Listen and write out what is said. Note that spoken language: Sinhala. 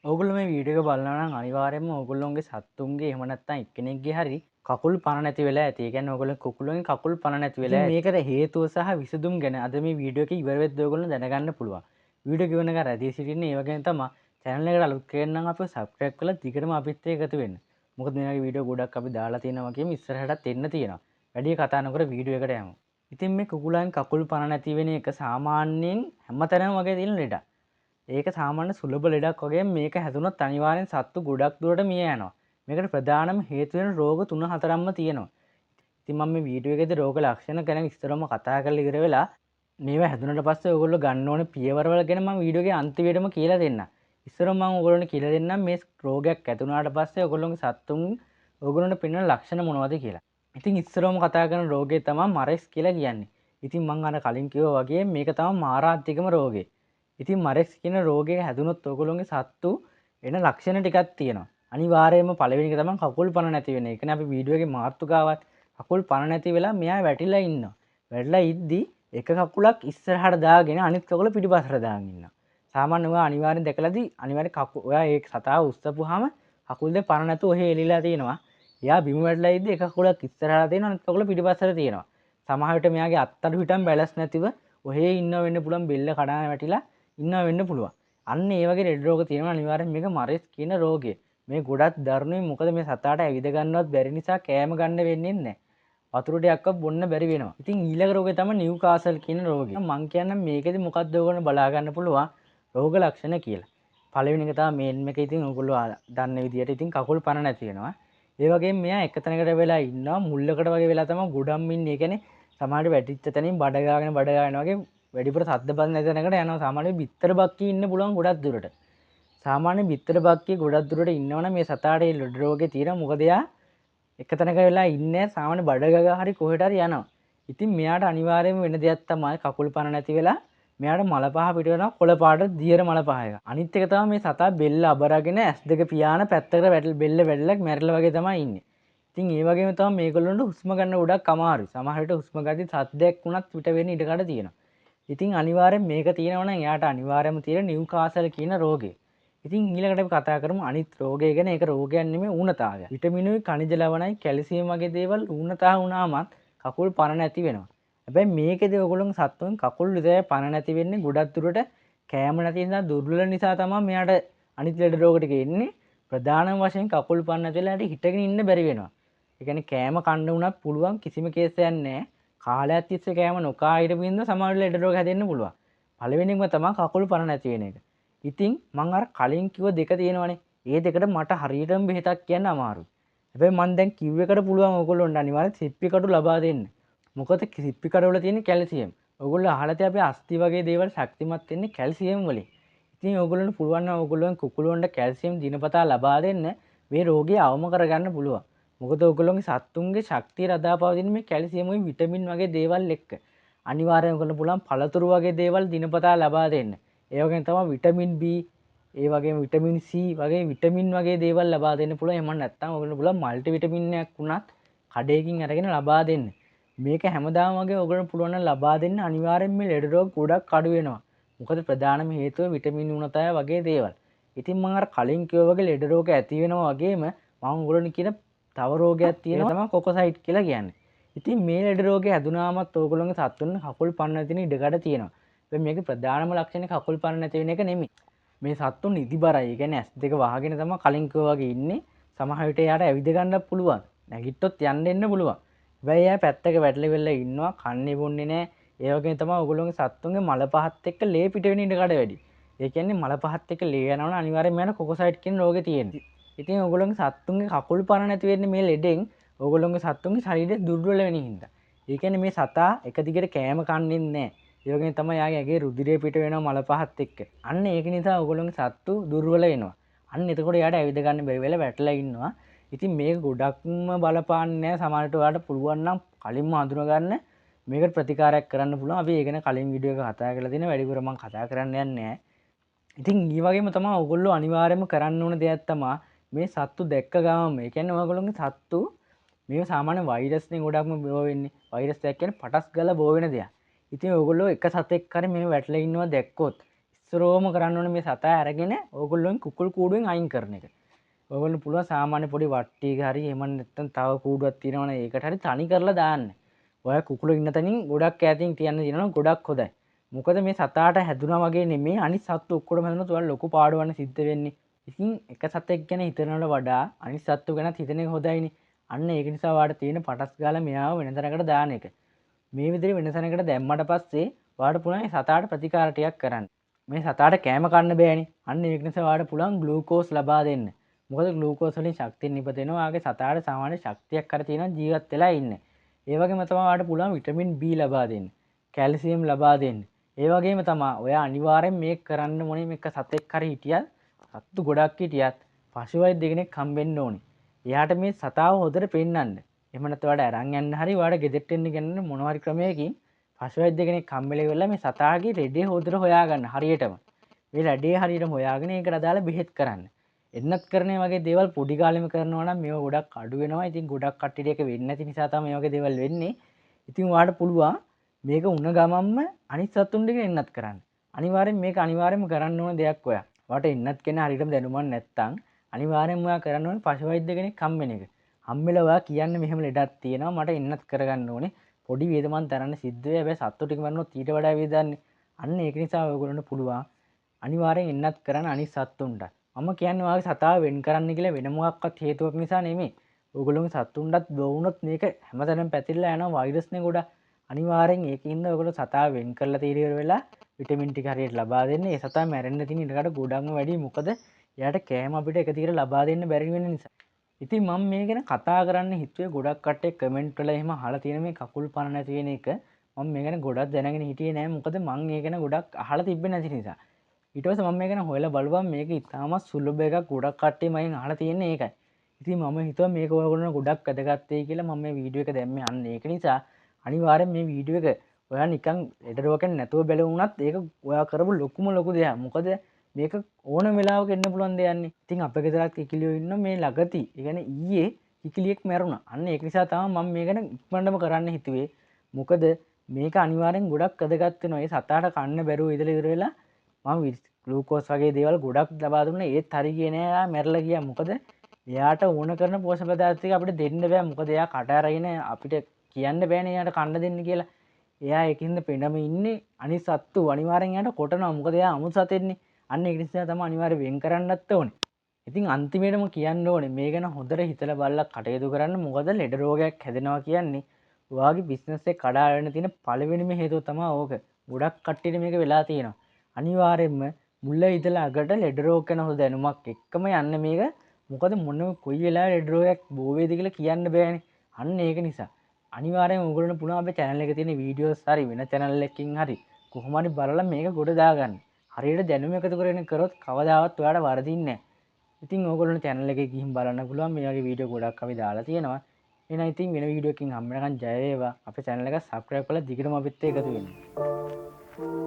ඔයගොල්ලෝ මේ වීඩියෝ එක බලනවා නම් අනිවාර්යයෙන්ම ඔයගොල්ලෝගේ සත්තුන්ගේ එහෙම නැත්නම් එක්කෙනෙක්ගේ හරි කකුල් පණ නැති වෙලා ඇති. ඒ කියන්නේ ඔයගොල්ලෝ කුකුලෙන් කකුල් පණ නැති වෙලා. ඉතින් මේකට හේතුව සහ විසඳුම් ගැන අද මේ වීඩියෝ එක ඉවර වෙද්දී ඔයගොල්ලෝ දැනගන්න පුළුවන්. වීඩියෝ එක ඉවරනකම් රැඳී සිටින්න. ඒ වගේම තමයි channel එකට අලුත් කෙනෙක් නම් අපිව subscribe කරලා දිගටම අපිත් එක්ක එකතු වෙන්න. මොකද මේ වගේ වීඩියෝ ගොඩක් අපි දාලා තියෙනවා වගේම ඉස්සරහටත් එන්න තියෙනවා. වැඩි කතා නොකර වීඩියෝ එකට යමු. ඉතින් මේ කුකුලන් කකුල් පණ නැති වෙන එක සාමාන්‍යයෙන් හැමතැනම වගේ තියෙන ලෙඩක්. ඒක සාමාන්‍ය සුලභ ලෙඩක් වගේ මේක හැදුනොත් අනිවාර්යෙන් සත්තු ගොඩක් දුරට මිය යනවා. මේකට ප්‍රධානම හේතු වෙන රෝග 3-4ක්ම තියෙනවා. ඉතින් මම මේ වීඩියෝ එකේදී රෝග ලක්ෂණ ගැන විස්තරවම කතා කරලා ඉවර වෙලා මේවා හැදුනට පස්සේ ඔයගොල්ලෝ ගන්න ඕනේ පියවරවල ගැන මම වීඩියෝ එකේ අන්තිමේටම කියලා දෙන්නම්. ඉස්සරම මම ඔයගොල්ලන්ට කියලා දෙන්නම් මේ රෝගයක් ඇති වුණාට පස්සේ ඔයගොල්ලෝගේ සත්තුන් ඔයගොල්ලන්ට පෙනෙන ලක්ෂණ මොනවද කියලා. ඉතින් ඉස්සරම කතා කරන රෝගය තමයි මරෙක්ස් කියලා කියන්නේ. ඉතින් මම අර කලින් කිව්වා වගේ මේක තමයි මාරාන්තිකම රෝගය. ඉතින් මරෙක්ස් කියන රෝගය හැදුනොත් ඔයගොල්ලෝගේ සත්තු එන ලක්ෂණ ටිකක් තියෙනවා. අනිවාර්යයෙන්ම පළවෙනි එක තමයි කකුල් පණ නැති වෙන. ඒ කියන්නේ අපි වීඩියෝ එකේ මාතෘකාවත් කකුල් පණ නැති වෙලා මෙයා වැටිලා ඉන්නවා. වැටිලා ඉද්දි එක කකුලක් ඉස්සරහට දාගෙන අනිත් කකුල පිටිපස්සට දාගෙන ඉන්නවා. සාමාන්‍යයෙන් ඔයා අනිවාර්යෙන් දැකලාදී අනිවාර්යෙන් ඔයා ඒ සතාව උස්සපුවාම කකුල් දෙක පණ නැතුව ඔහේ එලිලා තියෙනවා. එයා බිම වැටලා ඉද්දි එක කකුලක් ඉස්සරහට තියෙනවා අනිත් කකුල පිටිපස්සට තියෙනවා. සමහර විට මෙයාගේ අත්තඩු හිටන් බැලන්ස් නැතිව ඔහේ ඉන්න වෙන්න පුළුවන් බෙල්ල කඩාන වැටිලා ඉන්නවා වෙන්න පුළුවන්. අන්න ඒ වගේ ලෙඩ රෝග තියෙනවා අනිවාර්යෙන් මේක මරෙක්ස් කියන රෝගය. මේ ගොඩක් දරුණුයි මොකද මේ සතාට ඇවිද ගන්නවත් බැරි නිසා කෑම ගන්න වෙන්නේ නැහැ. වතුර ටිකක්වත් බොන්න බැරි වෙනවා. ඉතින් ඊළඟ රෝගය තමයි නිව්කාසල් කියන රෝගය. මම කියන්නේ මේකෙදි මොකක්ද ඔයගොල්ලෝ බලා ගන්න පුළුවන් රෝග ලක්ෂණ කියලා. පළවෙනි එක තමයි මේන් එක ඉතින් ඔයගොල්ලෝ දන්න විදියට ඉතින් කකුල් පණ නැති වෙනවා. ඒ වගේම මෙයා එක තැනකට වෙලා ඉන්නවා මුල්ලකට වගේ වෙලා තමයි ගොඩම් ඉන්නේ. ඒ කියන්නේ සමහරට වැටිච්ච තැනින් බඩ ගාගෙන වගේ වැඩිපුර සද්ද බඳ නැති තැනකට යනවා. සාමාන්‍යයෙන් බිත්තර බක්කිය ඉන්න පුළුවන් ගොඩක් දුරට. සාමාන්‍යයෙන් බිත්තර බක්කිය ගොඩක් දුරට ඉන්නවනම් මේ සතාට ඒ ලෙඩ රෝගේ තියෙනවා. මොකද එයා එක තැනක වෙලා ඉන්නේ සාමාන්‍ය බඩ ගගා හරි කොහෙට හරි යනවා. ඉතින් මෙයාට අනිවාර්යයෙන්ම වෙන දෙයක් තමයි කකුල් පණ නැති වෙලා මෙයාට මල පහ පිට වෙනවා කොළ පාට දියර මල පහ එක. අනිත් එක තමයි මේ සතා බෙල්ල අබරගෙන ඇස් දෙක පියාන පැත්තකට බෙල්ල වැටලා මැරලා වගේ තමයි ඉන්නේ. ඉතින් ඒ වගේම තමයි මේගොල්ලන්ට හුස්ම ගන්න ගොඩක් අමාරුයි. සමහර විට හුස්ම ගත්තී සද්දයක් වුණත් පිට වෙන්න ඉඩකඩ තියෙනවා. ඉතින් අනිවාර්යෙන් මේක තියෙනවා නම් එයාට අනිවාර්යයෙන්ම තියෙන නිව්කාසල් කියන රෝගය. ඉතින් ඊළඟට අපි කතා කරමු අනිත් රෝගය ගැන. ඒක රෝගයක් නෙමෙයි ඌනතාවය. විටමිනුයි කනිජ ලවණයි කැල්සියම් වගේ දේවල් ඌනතාව වුණාමත් කකුල් පණ නැති වෙනවා. හැබැයි මේකේදී ඔයගොල්ලෝ සත්තුන් කකුල් විතරයි පණ නැති වෙන්නේ ගොඩක් දුරට කෑම නැති නිසා දුර්වල නිසා තමයි මෙයාට අනිත් ලෙඩ රෝග ටික එන්නේ. ප්‍රධානම වශයෙන් කකුල් පණ නැති වෙලා හිටගෙන ඉන්න බැරි වෙනවා. ඒ කියන්නේ කෑම කන්න උනත් පුළුවන් කිසිම කේසයක් නැහැ. කාලයක් තිස්සේ කෑම නොකා හිටපු ඉඳන් සමහර ලෙඩ රෝග හැදෙන්න පුළුවන්. පළවෙනිම තමයි කකුල් පණ නැති වෙන එක. ඉතින් මම අර කලින් කිව්ව දෙක තියෙනවනේ. ඒ දෙකට මට හරියටම බෙහෙතක් කියන්න අමාරුයි. හැබැයි මම දැන් කිව් එකට පුළුවන් ඔයගොල්ලොන්ට අනිවාර්යෙන් සිප්පි කටු ලබා දෙන්න. මොකද සිප්පි කඩ වල තියෙන කැල්සියම්. ඔයගොල්ලෝ අහලා තියෙන අපේ අස්ථි වගේ දේවල් ශක්තිමත් වෙන්නේ කැල්සියම් වලින්. ඉතින් ඔයගොල්ලන්ට පුළුවන් නම් ඔයගොල්ලෝන් කුකුලොන්ට කැල්සියම් දිනපතා ලබා දෙන්න මේ රෝගය අවම කරගන්න පුළුවන්. මොකද ඔයගොල්ලෝගේ සත්තුන්ගේ ශක්තිය රඳාපවතින මේ කැල්සියම් වලින් විටමින් වගේ දේවල් එක්ක. අනිවාර්යෙන් ඔයගොල්ලන්ට පුළුවන් පළතුරු වගේ දේවල් දිනපතා ලබා දෙන්න. ඒ වගේම තමයි විටමින් B, ඒ වගේම විටමින් C වගේ විටමින් වගේ දේවල් ලබා දෙන්න පුළුවන්. එහෙම නැත්නම් ඔයගොල්ලන්ට පුළුවන් මල්ටි විටමින් එකක් වුණත් කඩේකින් අරගෙන ලබා දෙන්න. මේක හැමදාම වගේ ඔයගොල්ලන්ට පුළුවන් නම් ලබා දෙන්න අනිවාර්යෙන් මේ ලෙඩ රෝග ගොඩක් අඩු වෙනවා. මොකද ප්‍රධානම හේතුව විටමින් ඌනතාවය වගේ දේවල්. ඉතින් මම අර කලින් කිව්වා වගේ ලෙඩ රෝග ඇති වෙනවා වගේම මම ඔයගොල්ලන්ට කියන තව රෝගයක් තියෙනවා තමයි කොකොසයිට් කියලා කියන්නේ. ඉතින් මේ ලෙඩ රෝගේ හැදුනාමත් ඔයගොල්ලෝගේ සත්තුන් කකුල් පණ නැති වෙන ඉඩකඩ තියෙනවා. හැබැයි මේකේ ප්‍රධානම ලක්ෂණය කකුල් පණ නැති වෙන එක නෙමෙයි. මේ සත්තුන් නිදිබරයි. ඒ කියන්නේ ඇස් දෙක වහගෙන තමයි කලින් කිව්වා වගේ ඉන්නේ. සමහර විට එයාට ඇවිද ගන්නත් පුළුවන්. නැගිට්ටොත් යන්න එන්න පුළුවන්. හැබැයි එයා පැත්තක වැටලා වෙලා ඉන්නවා. කන්නේ බොන්නේ නැහැ. ඒ වගේම තමයි ඔයගොල්ලෝගේ සත්තුන්ගේ මල පහත් එක්ක ලේ පිට වෙන ඉඩකඩ වැඩි. ඒ කියන්නේ මල පහත් එක්ක ලේ යනවනම් අනිවාර්යයෙන්ම මෙයාට කොකොසයිට් කියන රෝගේ තියෙනවා. ඉතින් ඔයගොල්ලෝගේ සත්තුන්ගේ කකුල් පණ නැති වෙන්නේ මේ ලෙඩෙන් ඔයගොල්ලෝගේ සත්තුන්ගේ ශරීරය දුර්වල වෙන හින්දා. ඒ කියන්නේ මේ සතා එක දිගට කෑම කන්නේ නැහැ. ඒ වගේම තමයි යාගේ ඇගේ රුධිරය පිට වෙනවා මල පහත් එක්ක. අන්න ඒක නිසා ඔයගොල්ලෝගේ සත්තු දුර්වල වෙනවා. අන්න එතකොට යාට ඇවිද ගන්න බැරි වෙලා වැටලා ඉන්නවා. ඉතින් මේක ගොඩක්ම බලපාන්නේ නැහැ. සමහරට ඔයාලට පුළුවන් නම් කලින්ම හඳුනා ගන්න මේකට ප්‍රතිකාරයක් කරන්න පුළුවන්. අපි ඒක ගැන කලින් වීඩියෝ එක කතා කරලා තියෙනවා. වැඩිපුර මම කතා කරන්න යන්නේ නැහැ. ඉතින් ඊ වගේම තමයි ඔයගොල්ලෝ අනිවාර්යයෙන්ම කරන්න ඕන දෙයක් තමයි මේ සත්තු දැක්ක ගමන් ඒ කියන්නේ ඔයගොල්ලෝගේ සත්තු මේ සාමාන්‍ය වෛරස් නේ ගොඩක්ම බෝ වෙන්නේ. වෛරස් එකක් කියන්නේ පටස් ගාලා බෝ වෙන දෙයක්. ඉතින් ඔයගොල්ලෝ එක සතෙක් හරි මේ වැටලා ඉන්නවා දැක්කොත් ඉස්සරෝම කරන්න ඕනේ මේ සතා අරගෙන ඕගොල්ලෝන් කුකුල් කූඩුවෙන් අයින් කරන එක. ඔයගොල්ලෝ පුළුවන් සාමාන්‍ය පොඩි වට්ටියක හරි එහෙම නැත්නම් තව කූඩුවක් තියෙනවනේ ඒකට හරි තනි කරලා දාන්න. ඔය කුකුළු ඉන්න තැනින් ගොඩක් ඈතින් තියන්න තියෙනවා ගොඩක් හොඳයි. මොකද මේ සතාට හැදුනා වගේ නෙමෙයි අනිත් සත්තු ඔක්කොම හැදුනොත් ඔයාලා ලොකු පාඩුවක් සිද්ධ වෙන්නේ. ඉතින් එක සතෙක් ගැන හිතනවට වඩා අනිත් සත්තු ගැනත් හිතන එක හොඳයිනේ. අන්න ඒක නිසා ඔයාලට තියෙන පටස් ගාලා මෙයාව වෙන තැනකට දාන එක. මේ විදිහට වෙන තැනකට දැම්මට පස්සේ ඔයාලට පුළුවන් මේ සතාට ප්‍රතිකාර ටිකක් කරන්න. මේ සතාට කෑම කන්න බෑනේ. අන්න ඒක නිසා ඔයාලට පුළුවන් ග්ලූකෝස් ලබා දෙන්න. මොකද ග්ලූකෝස් වලින් ශක්තිය නිපදෙනවා. ආගේ සතාට සාමාන්‍ය ශක්තියක් කර තියෙනවා ජීවත් වෙලා ඉන්න. ඒ වගේම තමයි ඔයාලට පුළුවන් විටමින් B ලබා දෙන්න. කැල්සියම් ලබා දෙන්න. ඒ වගේම තමයි ඔයා අනිවාර්යෙන් මේක කරන්න ඕනේ මේක සතෙක් හරි හිටියත් සත්තු ගොඩක් හිටියත් පශු වෛද්‍ය කෙනෙක් හම්බෙන්න ඕනේ. එයාට මේ සතාව හොදට පෙන්නන්න. එහෙම නැත්නම් ඔයාලට අරන් යන්න හරි ඔයාලට ගෙදරට එන්න ගන්න මොනවා හරි ක්‍රමයකින් පශු වෛද්‍ය කෙනෙක් හම්බෙලා ඉවරලා මේ සතාගේ ලෙඩේ හොදට හොයාගන්න හරියටම. මේ ලෙඩේ හරියටම හොයාගෙන ඒකට අදාළ බෙහෙත් කරන්න. එන්නත් කරන්නේ වගේ දේවල් පොඩි කාලෙම කරනවා නම් මේවා ගොඩක් අඩු වෙනවා. ඉතින් ගොඩක් කට්ටියට ඒක වෙන්නේ නැති නිසා තමයි මේ වගේ දේවල් වෙන්නේ. ඉතින් ඔයාලට පුළුවන් මේක උණ ගමම්ම අනිත් සතුන් ටික එන්නත් කරන්න. අනිවාර්යෙන් මේක අනිවාර්යෙන්ම කරන්න ඕන දෙයක් ඔයා. ඔයාට එන්නත් කෙනා හරියටම දැනුමක් නැත්තම් අනිවාර්යෙන්ම ඔයා කරන්න ඕනේ පශු වෛද්‍ය කෙනෙක් හම්බෙන එක. හම්බෙලා ඔයා කියන්නේ මෙහෙම ලෙඩක් තියෙනවා මට එන්නත් කරගන්න ඕනේ. පොඩි වේදමන් තරන්න සිද්ධ වෙයි. හැබැයි සත්තු ටික මරනොත් ඊට වඩා වේදන්නේ. අන්න ඒක නිසා ඔයගොල්ලන්ට පුළුවන් අනිවාර්යෙන් එන්නත් කරන්න අනිත් සත්තුන්ට. මම කියන්නේ ඔයාගේ සතාව වෙන් කරන්න කියලා වෙන මොකක්වත් හේතුවක් නිසා නෙමෙයි. ඔයගොල්ලෝගේ සත්තුන්ටත් බවුනොත් මේක හැමතැනම පැතිරලා යනවා වෛරස්නේ ගොඩක්. අනිවාර්යෙන් ඒකින්ද ඔයගොල්ලෝ සතාව වෙන් කරලා තීරිය වෙලා විටමින් ටික හරියට ලබා දෙන්න. ඒ සතා මැරෙන්න තියෙන ඉඩකට ගොඩක්ම වැඩි. මොකද එයාට කෑම අපිට එක දිගට ලබා දෙන්න බැරි වෙන නිසා. ඉතින් මම මේ ගැන කතා කරන්න හිතුවේ ගොඩක් කට්ටිය කමෙන්ට් වල එහෙම අහලා තියෙන මේ කකුල් පන නැති වෙන එක. මම මේ ගැන ගොඩක් දැනගෙන හිටියේ නෑ. මොකද මම මේ ගැන ගොඩක් අහලා තිබ්බේ නැති නිසා. ඊට පස්සේ මම මේ ගැන හොයලා බලුවම මේක ඉතාමත් සුලභ එකක්. ගොඩක් කට්ටිය මගෙන් අහලා තියෙන්නේ ඒකයි. ඉතින් මම හිතුවා මේක ඔයගොල්ලෝ ගොඩක් වැදගත් වෙයි කියලා මම මේ වීඩියෝ එක දැම්මේ. අන්න ඒක නිසා අනිවාර්යෙන් මේ වීඩියෝ එක ඔයා නිකන් ලෙඩරුවකෙන් නැතුව බැලුවුණත් ඒක ඔයා කරපු ලොකු දෙයක්. මොකද මේක ඕන වෙලාවක එන්න පුළුවන් දෙයක්නේ. ඉතින් අපේ ගෙදරත් කිකිලියෝ ඉන්න මේ ළගදී. ඒ කියන්නේ ඊයේ කිකිලියෙක් මැරුණා. අන්න ඒක නිසා තමයි මම මේ ගැන ඉක්මනටම කරන්න හිතුවේ. මොකද මේක අනිවාර්යෙන් ගොඩක් වැදගත් වෙනවා. ඒ සතාට කන්න බැරුව ඉඳලා ඉවර වෙලා මම ග්ලූකෝස් වගේ දේවල් ගොඩක් ලබා දුන්නා. ඒත් හරි ගියේ නෑ. එයා මැරලා ගියා. මොකද එයාට ඕන කරන පෝෂක පදාර්ථ ටික අපිට දෙන්න බෑ. මොකද එයා කට අරගෙන අපිට කියන්න බෑනේ එයාට කන්න දෙන්න කියලා. එයා ඒකින්ද පෙනම ඉන්නේ. අනිත් සත්තු අනිවාර්යෙන් එයාට කොටනවා. මොකද එයා අමුතු සතෙන්නේ. අන්න ඒක නිසා තමයි අනිවාර්යෙන් වෙන් කරන්නත් ඕනේ. ඉතින් අන්තිමේටම කියන්න ඕනේ මේ ගැන හොඳට හිතලා බලලා කටයුතු කරන්න. මොකද ලෙඩ රෝගයක් හැදෙනවා කියන්නේ ඔයාගේ බිස්නස් එක කඩාගෙන තියෙන පළවෙනිම හේතුව තමයි ඕක. ගොඩක් කට්ටියට මේක වෙලා තියෙනවා. අනිවාර්යෙන්ම මුල ඉඳලා අගට ලෙඩ රෝග ගැන හොඳ දැනුමක් එක්කම යන්න මේක. මොකද මොන කොයි වෙලාවෙ ලෙඩ රෝගයක් බෝ වේද කියලා කියන්න බෑනේ. අන්න ඒක නිසා අනිවාර්යෙන් ඔයගොල්ලන්ට පුළුවන් අපේ channel එකේ තියෙන වීඩියෝස් හරි වෙන channel එකකින් හරි කොහොම හරි බලලා මේක ගොඩ දාගන්න. හරියට දැනුම එකතු කරගෙන කරොත් කවදාවත් ඔයාලට වරදින්නේ නැහැ. ඉතින් ඕගොල්ලෝ channel එකේ ගිහින් බලන්න පුළුවන්. මේ වගේ වීඩියෝ ගොඩක් අපි දාලා තියෙනවා. එහෙනම් ඉතින් වෙන වීඩියෝ එකකින් හම්බ වෙනකන් ජය වේවා. අපේ channel එක subscribe කරලා දිගටම අපිත් එක්ක එකතු වෙන්න.